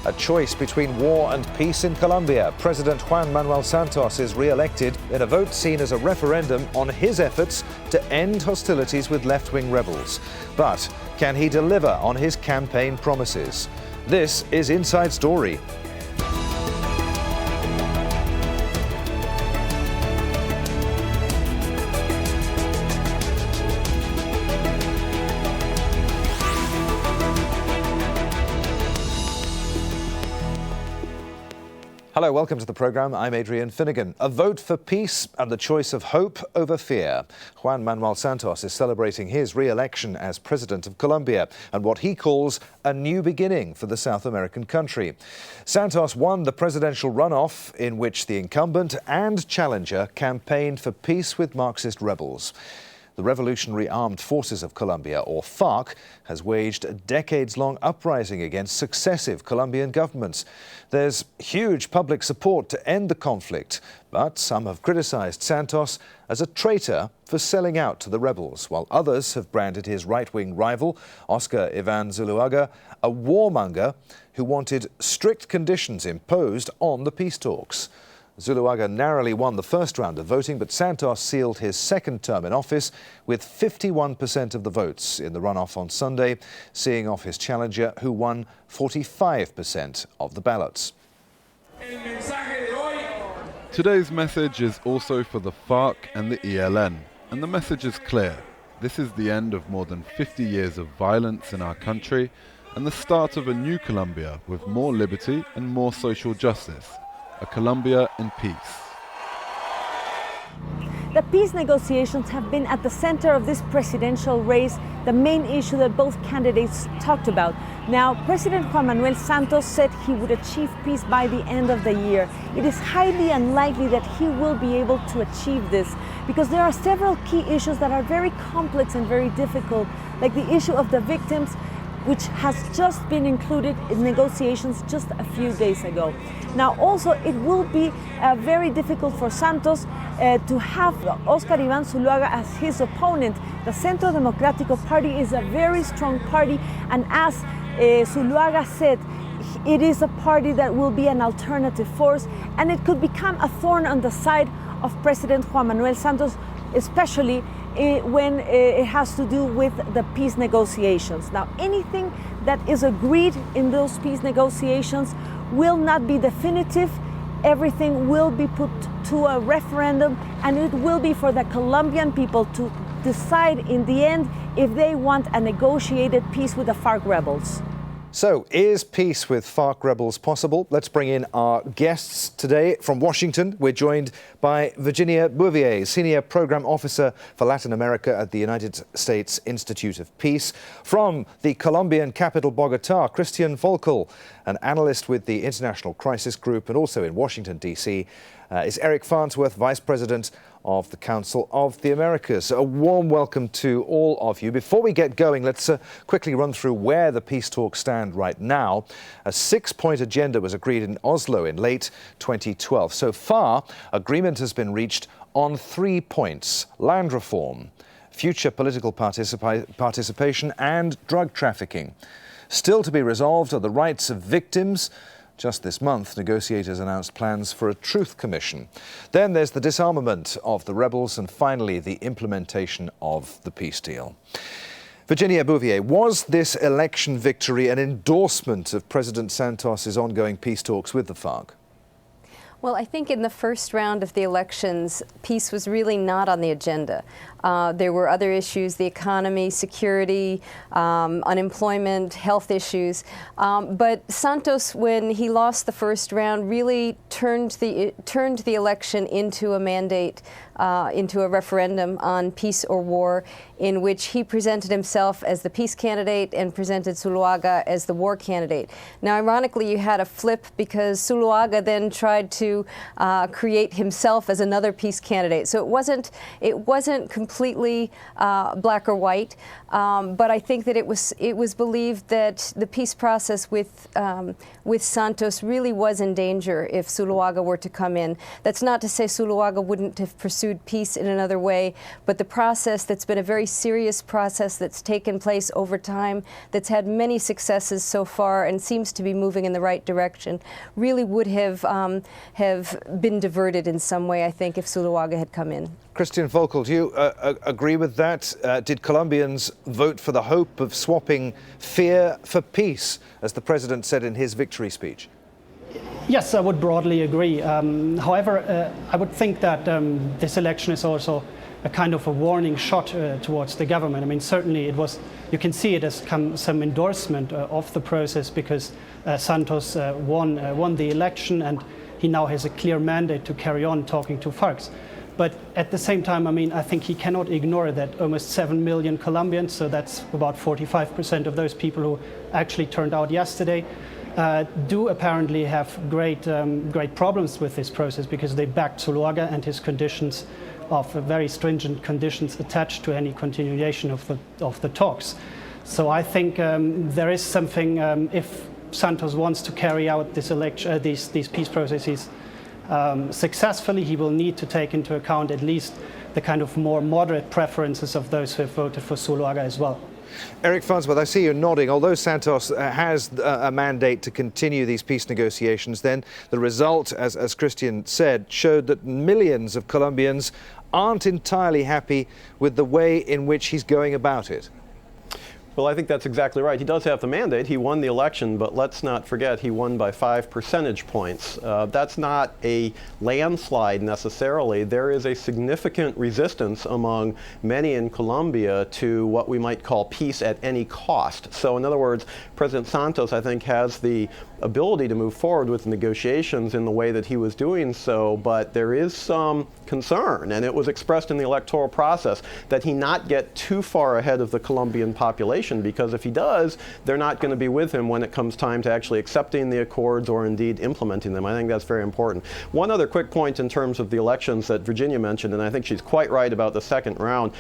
A choice between war and peace in Colombia. President Juan Manuel Santos is re-elected in a vote seen as a referendum on his efforts to end hostilities with left-wing rebels. But can he deliver on his campaign promises? This is Inside Story. Hello, welcome to the programme. I'm Adrian Finighan. A vote for peace and the choice of hope over fear. Juan Manuel Santos is celebrating his re-election as president of Colombia and what he calls a new beginning for the South American country. Santos won the presidential runoff in which the incumbent and challenger campaigned for peace with Marxist rebels. The Revolutionary Armed Forces of Colombia, or FARC, has waged a decades-long uprising against successive Colombian governments. There's huge public support to end the conflict, but some have criticized Santos as a traitor for selling out to the rebels, while others have branded his right-wing rival, Oscar Iván Zuluaga, a warmonger who wanted strict conditions imposed on the peace talks. Zuluaga narrowly won the first round of voting, but Santos sealed his second term in office with 51% of the votes in the runoff on Sunday, seeing off his challenger, who won 45% of the ballots. Today's message is also for the FARC and the ELN, and the message is clear. This is the end of more than 50 years of violence in our country and the start of a new Colombia with more liberty and more social justice. A Colombia in peace. The peace negotiations have been at the center of this presidential race, the main issue that both candidates talked about. Now, President Juan Manuel Santos said he would achieve peace by the end of the year. It is highly unlikely that he will be able to achieve this because there are several key issues that are very complex and very difficult, like the issue of the victims, which has just been included in negotiations just a few days ago. Now, also, it will be very difficult for Santos to have Oscar Iván Zuluaga as his opponent. The Centro Democrático Party is a very strong party, and as Zuluaga said, it is a party that will be an alternative force, and it could become a thorn on the side of President Juan Manuel Santos, especially when it has to do with the peace negotiations. Now, anything that is agreed in those peace negotiations will not be definitive. Everything will be put to a referendum, and it will be for the Colombian people to decide in the end if they want a negotiated peace with the FARC rebels. So, is peace with FARC rebels possible? Let's bring in our guests today. From Washington, we're joined by Virginia Bouvier, Senior Program Officer for Latin America at the United States Institute of Peace. From the Colombian capital, Bogotá, Christian Voelkel, an analyst with the International Crisis Group, and also in Washington, D.C., is Eric Farnsworth, Vice President of the Council of the Americas. A warm welcome to all of you. Before we get going, let's quickly run through where the peace talks stand right now. A 6-point agenda was agreed in Oslo in late 2012. So far, agreement has been reached on 3 points: land reform, future political participation, and drug trafficking. Still to be resolved are the rights of victims. Just this month, negotiators announced plans for a truth commission. Then there's the disarmament of the rebels, and finally the implementation of the peace deal. Virginia Bouvier, was this election victory an endorsement of President Santos's ongoing peace talks with the FARC? Well, I think in the first round of the elections, peace was really not on the agenda. There were other issues: the economy, security, unemployment, health issues. But Santos, when he lost the first round, really turned the election into a mandate, into a referendum on peace or war, in which he presented himself as the peace candidate and presented Zuluaga as the war candidate. Now, ironically, you had a flip because Zuluaga then tried to create himself as another peace candidate. So it wasn't completely completely black or white, but I think that it was believed that the peace process with Santos really was in danger if Zuluaga were to come in. That's not to say Zuluaga wouldn't have pursued peace in another way, but the process that's been a very serious process that's taken place over time, that's had many successes so far and seems to be moving in the right direction, really would have been diverted in some way, I think, if Zuluaga had come in. Christian Voelkel, do you agree with that? Did Colombians vote for the hope of swapping fear for peace, as the president said in his victory speech? Yes, I would broadly agree. However, I would think that this election is also a kind of a warning shot towards the government. I mean, certainly you can see it as some endorsement of the process, because Santos won the election and he now has a clear mandate to carry on talking to FARC. But at the same time, I mean, I think he cannot ignore that almost 7 million Colombians, so that's about 45% of those people who actually turned out yesterday, do apparently have great problems with this process, because they backed Zuluaga and his conditions of very stringent conditions attached to any continuation of the talks. So I think there is something, if Santos wants to carry out these peace processes successfully, he will need to take into account at least the kind of more moderate preferences of those who have voted for Zuluaga as well. Eric Farnsworth, I see you nodding. Although Santos has a mandate to continue these peace negotiations, then the result, as Christian said, showed that millions of Colombians aren't entirely happy with the way in which he's going about it. Well, I think that's exactly right. He does have the mandate. He won the election, but let's not forget he won by 5 percentage points. That's not a landslide necessarily. There is a significant resistance among many in Colombia to what we might call peace at any cost. So in other words, President Santos, I think, has the ability to move forward with negotiations in the way that he was doing so, but there is some concern, and it was expressed in the electoral process, that he not get too far ahead of the Colombian population, because if he does, they're not going to be with him when it comes time to actually accepting the accords or indeed implementing them. I think that's very important. One other quick point in terms of the elections that Virginia mentioned, and I think she's quite right about the second round.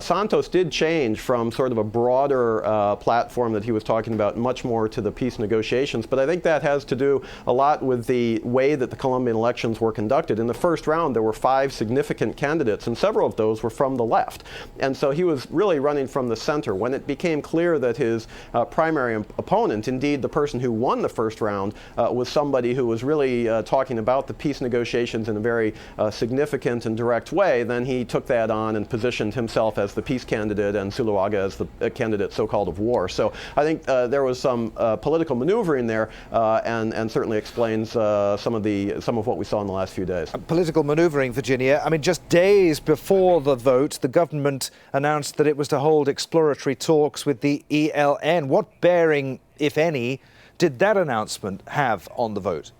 Santos did change from sort of a broader platform that he was talking about much more to the peace negotiations, but I think that has to do a lot with the way that the Colombian elections were conducted. In the first round, there were 5 significant candidates, and several of those were from the left. And so he was really running from the center. When it became clear that his primary opponent, indeed the person who won the first round, was somebody who was really talking about the peace negotiations in a very significant and direct way, then he took that on and positioned himself as the peace candidate and Zuluaga as the candidate so-called of war. So I think there was some political maneuvering there, and certainly explains some of what we saw in the last few days. Political maneuvering, Virginia. I mean, just days before the vote, the government announced that it was to hold exploratory talks with the ELN. What bearing, if any, did that announcement have on the vote?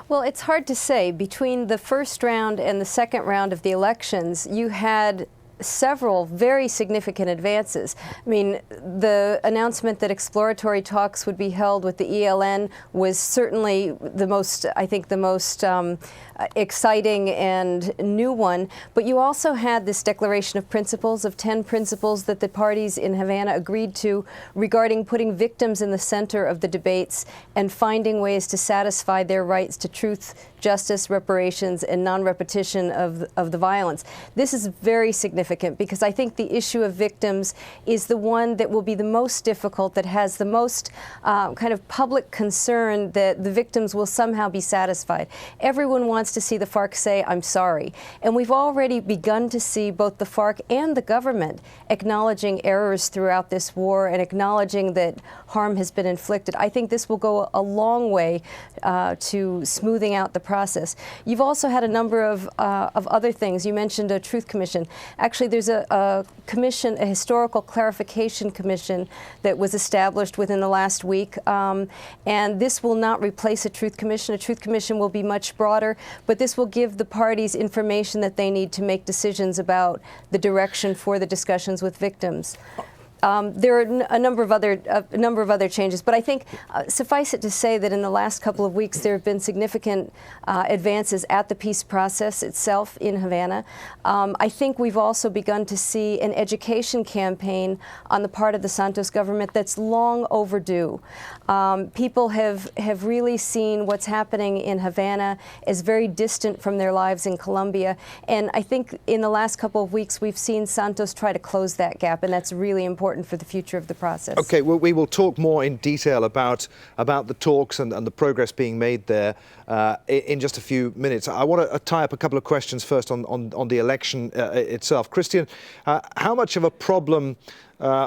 Well, it's hard to say. Between the first round and the second round of the elections, you had several very significant advances. I mean, the announcement that exploratory talks would be held with the ELN was certainly the most, I think, the most exciting and new one. But you also had this declaration of principles, of 10 principles that the parties in Havana agreed to regarding putting victims in the center of the debates and finding ways to satisfy their rights to truth, justice, reparations, and non-repetition of the violence. This is very significant because I think the issue of victims is the one that will be the most difficult, that has the most kind of public concern that the victims will somehow be satisfied. Everyone wants to see the FARC say, I'm sorry. And we've already begun to see both the FARC and the government acknowledging errors throughout this war and acknowledging that harm has been inflicted. I think this will go a long way to smoothing out the process. You've also had a number of other things. You mentioned a truth commission. Actually, there's a commission, a historical clarification commission that was established within the last week. And this will not replace a truth commission. A truth commission will be much broader, but this will give the parties information that they need to make decisions about the direction for the discussions with victims. There are a number of other changes, but I think suffice it to say that in the last couple of weeks there have been significant advances at the peace process itself in Havana. I think we've also begun to see an education campaign on the part of the Santos government that's long overdue. People have really seen what's happening in Havana as very distant from their lives in Colombia, and I think in the last couple of weeks we've seen Santos try to close that gap, and that's really important for the future of the process. Okay, well, we will talk more in detail about the talks and the progress being made there in just a few minutes. I want to tie up a couple of questions first on the election itself. Christian, how much of a problem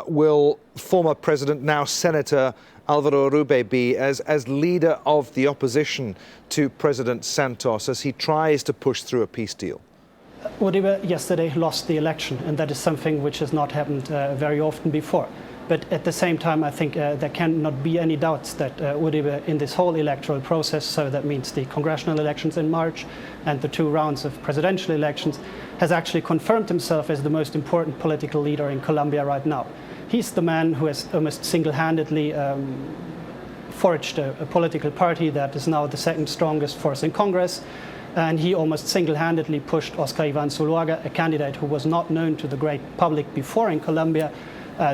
will former President, now Senator Álvaro Uribe be as leader of the opposition to President Santos as he tries to push through a peace deal? Uribe yesterday lost the election, and that is something which has not happened very often before. But at the same time, I think there cannot be any doubts that Uribe in this whole electoral process, so that means the congressional elections in March and the 2 rounds of presidential elections, has actually confirmed himself as the most important political leader in Colombia right now. He's the man who has almost single-handedly forged a political party that is now the second strongest force in Congress. And he almost single-handedly pushed Oscar Iván Zuluaga, a candidate who was not known to the great public before in Colombia,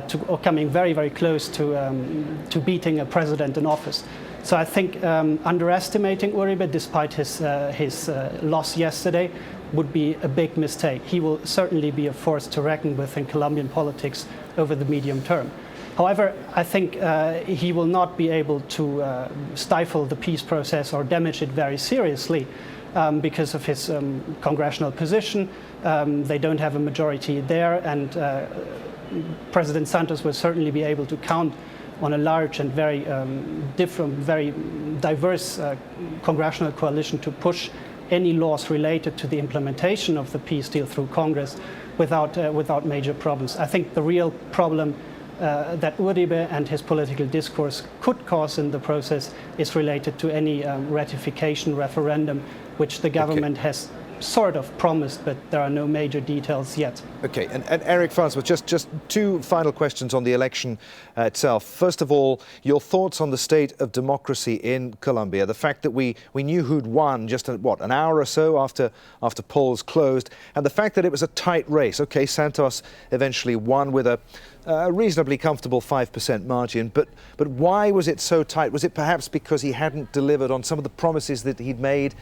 to coming very, very close to beating a president in office. So I think underestimating Uribe, despite his loss yesterday, would be a big mistake. He will certainly be a force to reckon with in Colombian politics over the medium term. However, I think he will not be able to stifle the peace process or damage it very seriously. Because of his congressional position. They don't have a majority there, and President Santos will certainly be able to count on a large and very very diverse congressional coalition to push any laws related to the implementation of the peace deal through Congress without major problems. I think the real problem that Uribe and his political discourse could cause in the process is related to any ratification referendum, which the government has sort of promised, but there are no major details yet. Okay, and Eric Farnsworth, just 2 final questions on the election itself. First of all, your thoughts on the state of democracy in Colombia, the fact that we knew who'd won just, an hour or so after polls closed, and the fact that it was a tight race. Okay, Santos eventually won with a reasonably comfortable 5% margin, but why was it so tight? Was it perhaps because he hadn't delivered on some of the promises that he'd made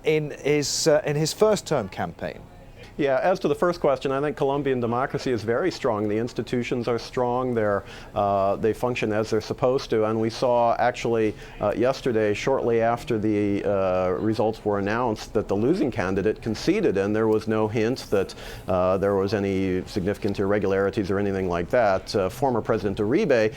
in his first-term campaign? Yeah, as to the first question, I think Colombian democracy is very strong. The institutions are strong. They function as they're supposed to. And we saw actually yesterday, shortly after the results were announced, that the losing candidate conceded, and there was no hint that there was any significant irregularities or anything like that. Former President Uribe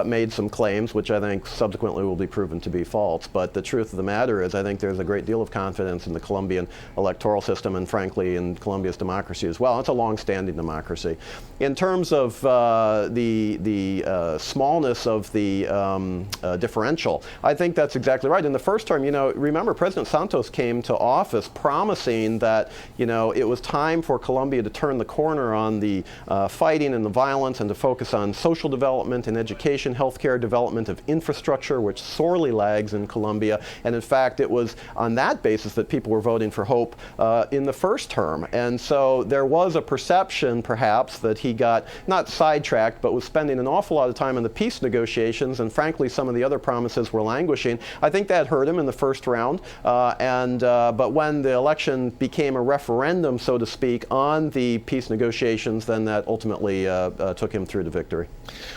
made some claims, which I think subsequently will be proven to be false. But the truth of the matter is, I think there's a great deal of confidence in the Colombian electoral system, and frankly in Colombia's democracy as well. It's a long-standing democracy. In terms of the smallness of the differential, I think that's exactly right. In the first term, remember President Santos came to office promising that, it was time for Colombia to turn the corner on the fighting and the violence and to focus on social development and education, healthcare, development of infrastructure, which sorely lags in Colombia. And in fact, it was on that basis that people were voting for hope in the first term. And so there was a perception, perhaps, that he got not sidetracked, but was spending an awful lot of time in the peace negotiations, and frankly, some of the other promises were languishing. I think that hurt him in the first round, but when the election became a referendum, so to speak, on the peace negotiations, then that ultimately took him through to victory.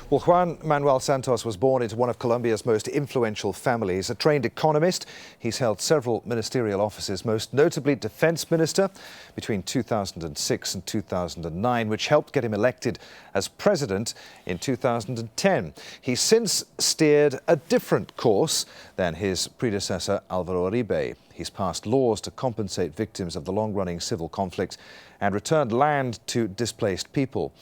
Well, Juan Manuel Santos was born into one of Colombia's most influential families. A trained economist, he's held several ministerial offices, most notably defense minister between 2006 and 2009, which helped get him elected as president in 2010. He's since steered a different course than his predecessor, Álvaro Uribe. He's passed laws to compensate victims of the long-running civil conflict and returned land to displaced people.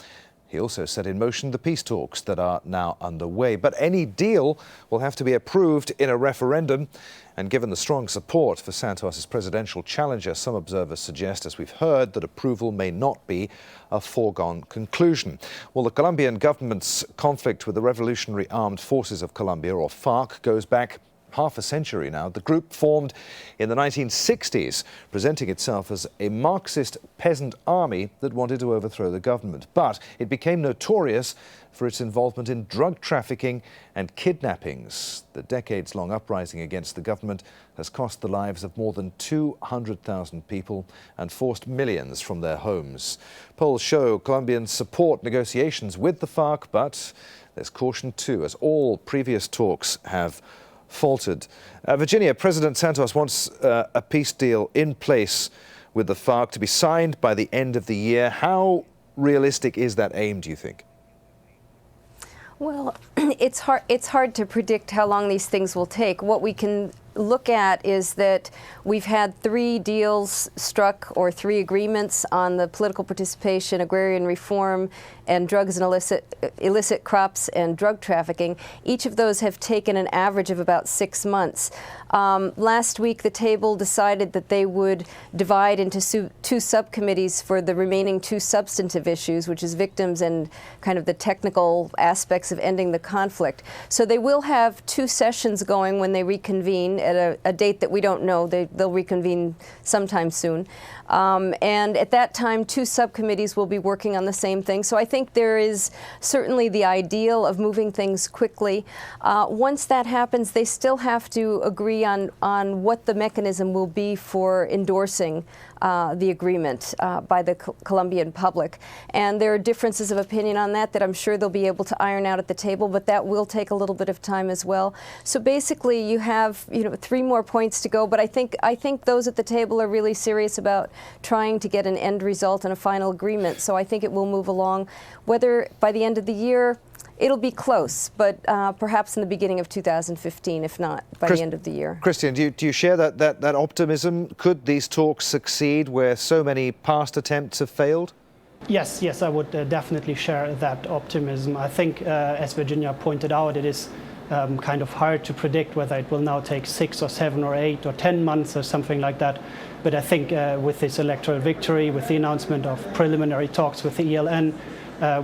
He also set in motion the peace talks that are now underway. But any deal will have to be approved in a referendum. And given the strong support for Santos' presidential challenger, some observers suggest, as we've heard, that approval may not be a foregone conclusion. Well, the Colombian government's conflict with the Revolutionary Armed Forces of Colombia, or FARC, goes back half a century now. The group formed in the 1960s, presenting itself as a Marxist peasant army that wanted to overthrow the government. But it became notorious for its involvement in drug trafficking and kidnappings. The decades-long uprising against the government has cost the lives of more than 200,000 people and forced millions from their homes. Polls show Colombians support negotiations with the FARC, but there's caution too, as all previous talks have faltered. Virginia, President Santos wants a peace deal in place with the FARC to be signed by the end of the year. How realistic is that aim, do you think? Well, it's hard to predict how long these things will take. What we can look at is that we've had 3 deals struck, or 3 agreements on the political participation, agrarian reform, and drugs and illicit crops and drug trafficking. Each of those have taken an average of about 6 months. Last week, the table decided that they would divide into 2 subcommittees for the remaining 2 substantive issues, which is victims and kind of the technical aspects of ending the conflict. So they will have 2 sessions going when they reconvene at a date that we don't know. They'll reconvene sometime soon. And at that time, 2 subcommittees will be working on the same thing. So I think there is certainly the ideal of moving things quickly. Once that happens, they still have to agree on what the mechanism will be for endorsing the agreement by the Colombian public. And there are differences of opinion on that I'm sure they'll be able to iron out at the table, but that will take a little bit of time as well. So basically, you have 3 more points to go, but I think those at the table are really serious about trying to get an end result and a final agreement. So I think it will move along. Whether by the end of the year, it'll be close, but perhaps in the beginning of 2015, if not by the end of the year. Christian, do you share that optimism? Could these talks succeed where so many past attempts have failed? Yes, I would definitely share that optimism. I think, as Virginia pointed out, it is kind of hard to predict whether it will now take 6 or 7 or 8 or 10 months or something like that. But I think with this electoral victory, with the announcement of preliminary talks with the ELN,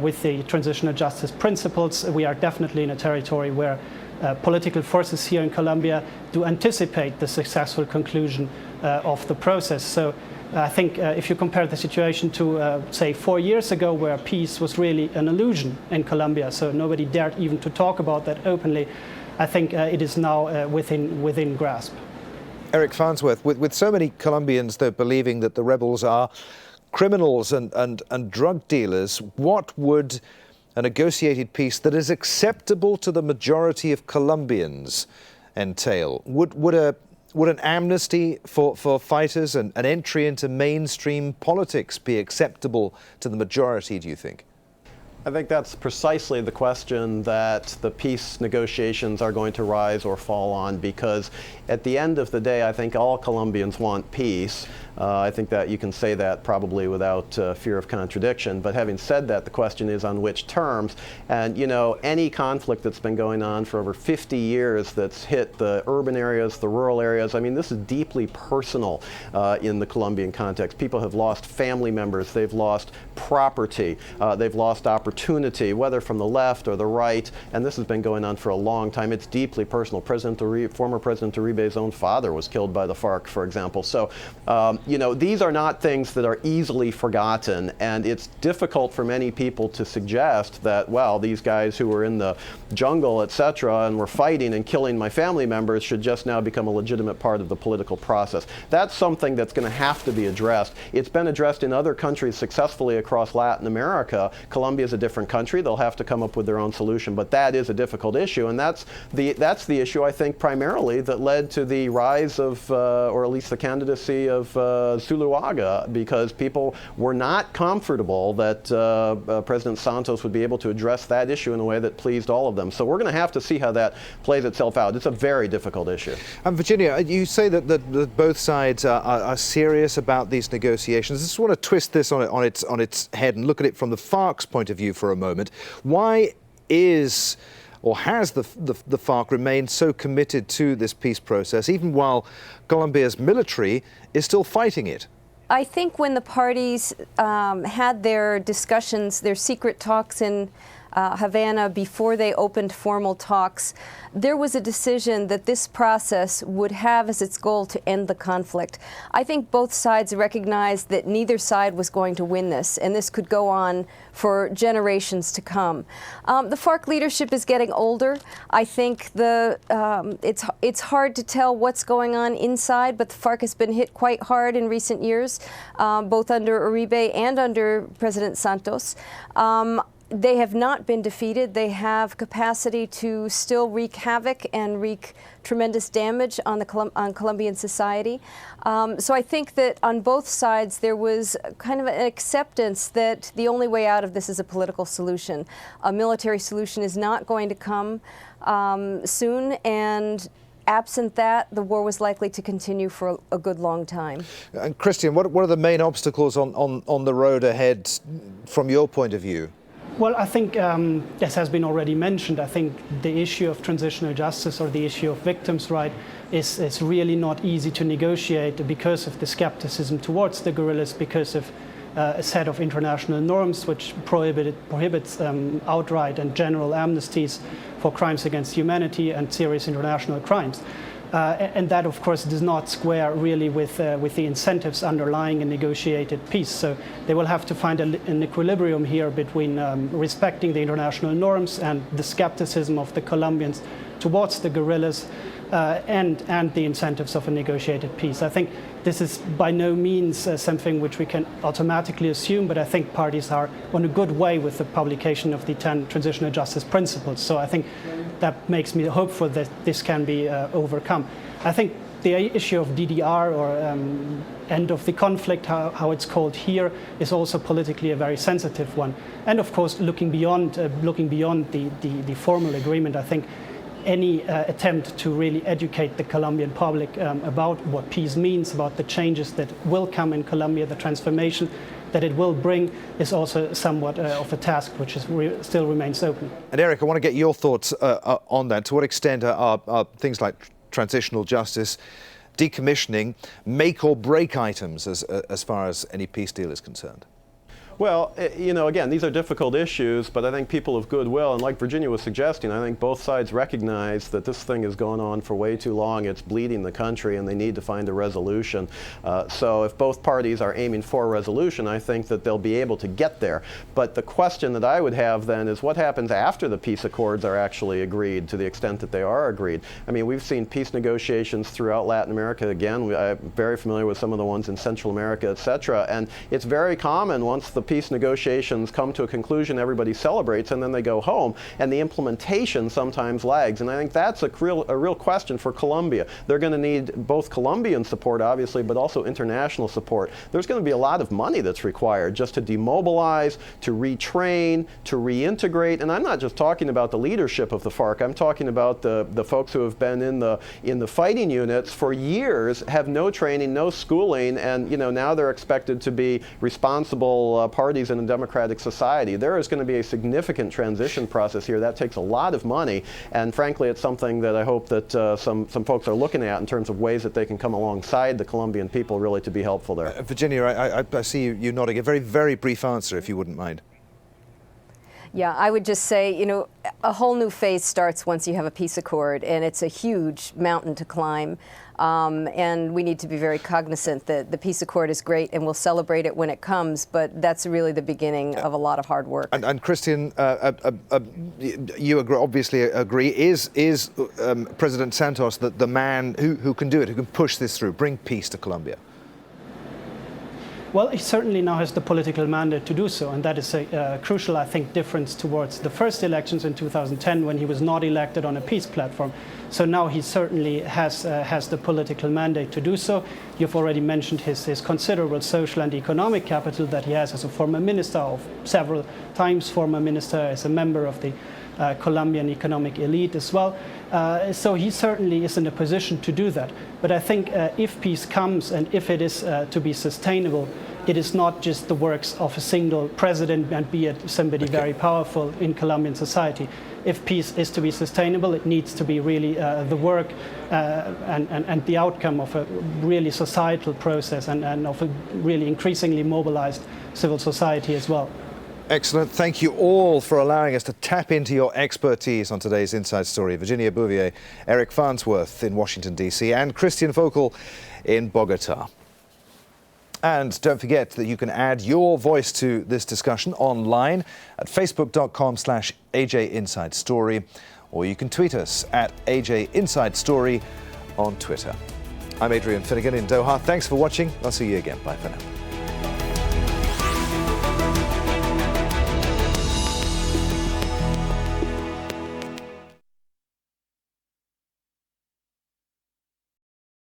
with the transitional justice principles, we are definitely in a territory where political forces here in Colombia do anticipate the successful conclusion of the process. So I think if you compare the situation to, say, 4 years ago, where peace was really an illusion in Colombia, so nobody dared even to talk about that openly, I think it is now within grasp. Eric Farnsworth, with so many Colombians, though, believing that the rebels are criminals and drug dealers, what would a negotiated peace that is acceptable to the majority of Colombians entail? Would an amnesty for fighters and an entry into mainstream politics be acceptable to the majority, do you think? I think that's precisely the question that the peace negotiations are going to rise or fall on, because at the end of the day, I think all Colombians want peace. I think that you can say that probably without fear of contradiction. But having said that, the question is on which terms. And any conflict that's been going on for over 50 years that's hit the urban areas, the rural areas, I mean, this is deeply personal in the Colombian context. People have lost family members, they've lost property, they've lost opportunity, whether from the left or the right, and this has been going on for a long time. It's deeply personal. Former President Uribe's own father was killed by the FARC, for example. So, these are not things that are easily forgotten, and it's difficult for many people to suggest that, well, these guys who were in the jungle, etc., and were fighting and killing my family members should just now become a legitimate part of the political process. That's something that's going to have to be addressed. It's been addressed in other countries successfully across Latin America. Colombia is a different country. They'll have to come up with their own solution, but that is a difficult issue, and that's the issue, I think, primarily that led to the rise of, or at least the candidacy of Zuluaga, because people were not comfortable that President Santos would be able to address that issue in a way that pleased all of them. So we're going to have to see how that plays itself out. It's a very difficult issue. Virginia, you say that both sides are serious about these negotiations. I just want to twist this on its head and look at it from the FARC's point of view. for a moment. Why is or has the FARC remained so committed to this peace process, even while Colombia's military is still fighting it? I think when the parties had their discussions, their secret talks in Havana before they opened formal talks, there was a decision that this process would have as its goal to end the conflict. I think both sides recognized that neither side was going to win this, and this could go on for generations to come. The FARC leadership is getting older. I think it's hard to tell what's going on inside, but the FARC has been hit quite hard in recent years, both under Uribe and under President Santos. They have not been defeated. They have capacity to still wreak havoc and wreak tremendous damage on Colombian society. So I think that on both sides there was kind of an acceptance that the only way out of this is a political solution. A military solution is not going to come soon, and absent that, the war was likely to continue for a good long time. And Christian, what are the main obstacles on the road ahead from your point of view? Well, I think, as has been already mentioned, I think the issue of transitional justice or the issue of victims' rights is really not easy to negotiate because of the skepticism towards the guerrillas, because of a set of international norms which prohibits outright and general amnesties for crimes against humanity and serious international crimes. And that, of course, does not square really with the incentives underlying a negotiated peace. So they will have to find an equilibrium here between respecting the international norms and the skepticism of the Colombians towards the guerrillas and the incentives of a negotiated peace. I think this is by no means something which we can automatically assume, but I think parties are on a good way with the publication of the 10 transitional justice principles. So I think that makes me hopeful that this can be overcome. I think the issue of DDR or end of the conflict, how it's called here, is also politically a very sensitive one. And of course, looking beyond the formal agreement, I think any attempt to really educate the Colombian public about what peace means, about the changes that will come in Colombia, the transformation that it will bring, is also somewhat of a task which is still remains open. And Eric, I want to get your thoughts on that. To what extent are things like transitional justice, decommissioning, make or break items as far as any peace deal is concerned? Well, again, these are difficult issues, but I think people of goodwill, and like Virginia was suggesting, I think both sides recognize that this thing has gone on for way too long. It's bleeding the country, and they need to find a resolution. So if both parties are aiming for a resolution, I think that they'll be able to get there. But the question that I would have then is what happens after the peace accords are actually agreed, to the extent that they are agreed. I mean, we've seen peace negotiations throughout Latin America. Again, I'm very familiar with some of the ones in Central America, etc. And it's very common once the peace negotiations come to a conclusion, everybody celebrates, and then they go home, and the implementation sometimes lags. And I think that's a real question for Colombia. They're going to need both Colombian support, obviously, but also international support. There's going to be a lot of money that's required just to demobilize, to retrain, to reintegrate. And I'm not just talking about the leadership of the FARC. I'm talking about the folks who have been in the fighting units for years, have no training, no schooling, and now they're expected to be responsible parties in a democratic society. There is going to be a significant transition process here. That takes a lot of money, and frankly, it's something that I hope that some folks are looking at in terms of ways that they can come alongside the Colombian people really to be helpful there. Virginia, I see you nodding. A very, very brief answer, if you wouldn't mind. Yeah, I would just say, a whole new phase starts once you have a peace accord, and it's a huge mountain to climb. And we need to be very cognizant that the peace accord is great, and we'll celebrate it when it comes, but that's really the beginning of a lot of hard work. And Christian, you obviously agree, is President Santos the man who can do it, who can push this through, bring peace to Colombia? Well, he certainly now has the political mandate to do so, and that is a crucial, I think, difference towards the first elections in 2010 when he was not elected on a peace platform. So now he certainly has the political mandate to do so. You've already mentioned his considerable social and economic capital that he has as a former minister, of several times former minister, as a member of the Colombian economic elite as well. So he certainly is in a position to do that. But I think if peace comes and if it is to be sustainable, it is not just the works of a single president, and be it somebody very powerful in Colombian society. If peace is to be sustainable, it needs to be really the work and the outcome of a really societal process and of a really increasingly mobilized civil society as well. Excellent. Thank you all for allowing us to tap into your expertise on today's Inside Story. Virginia Bouvier, Eric Farnsworth in Washington, D.C., and Christian Voelkel in Bogota. And don't forget that you can add your voice to this discussion online at facebook.com/AJ Inside Story, or you can tweet us at AJ Inside Story on Twitter. I'm Adrian Finighan in Doha. Thanks for watching. I'll see you again. Bye for now.